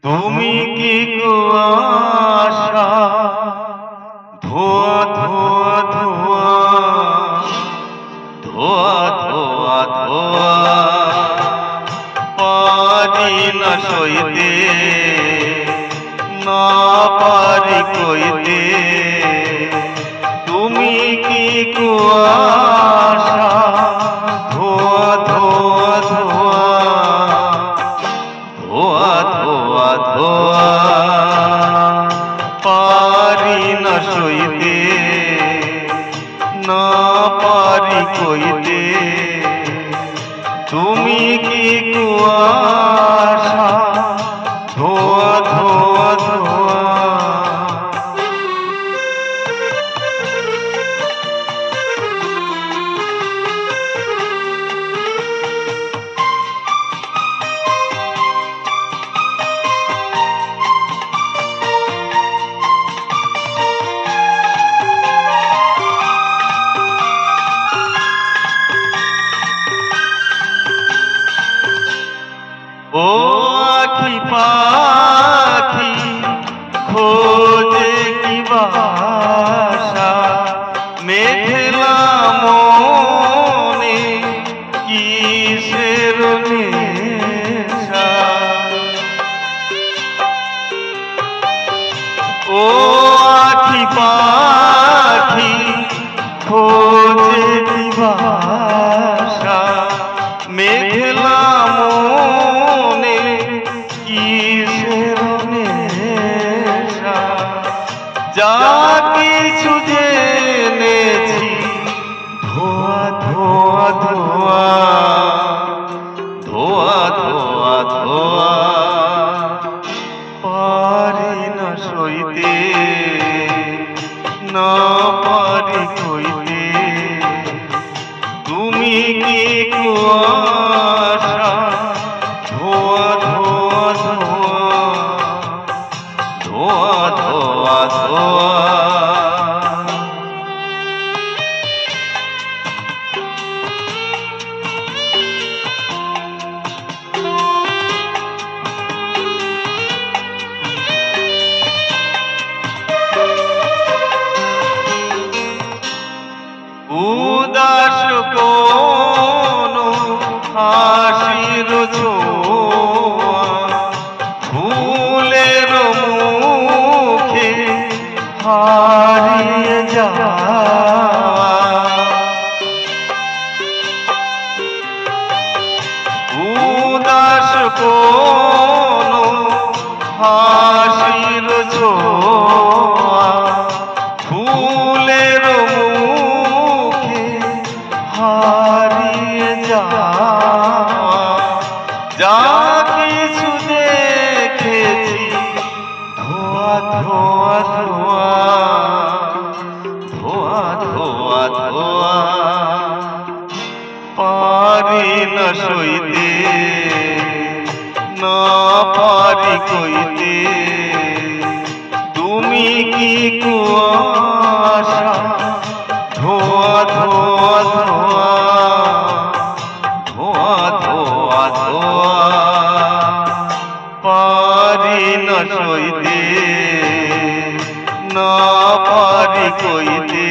তুমি কি কুয়াশা ধোয়া ধোয়া ধোয়া ধোয়া ধোয়া ধোয়া পারি না সইতে না পারি কইতে তুমি কি কুয়াশা ধোয়া ধোয়া ধোয়া ধোয়া ধোয়া ধোয়া পারি না সইতে না পারি কইতে তুমি কি কুয়াশা ধোয়া ধোয়া ধোয়া ও আখি পাখি খোঁজে কি বাসা মেঘলা মনে কিসের নেশা ও আখি পাখি খোঁজে কি বাসা মেঘলা মনে কিসের নেশা যা কিছু জেনেছি ধোয়া ধোয়া ধোয়া ধোয়া ধোয়া ধোয়া পারি না সইতে না পারি কইতে তুমি কি কুয়াশা ধোয়া ধোয়া ধোয়া ধোয়া ধোয়া ধোয়া উদাস কোনো হাসির ছোঁয়া ফুলের মুখে হারিয়ে যাওয়া উদাস কোনো হাসির ছোঁয়া ফুলের হারিয়ে যাওয়া যা কিছু দেখেছি ধোয়া ধোয়া ধোয়া ধোয়া ধোয়া ধোয়া পারি না সইতে না পারি কইতে তুমি কি কুয়াশা ধোয়া ধোয়া ধোয়া ধোয়া ধোয়া ধোয়া পারি না সইতে না পারি কইতে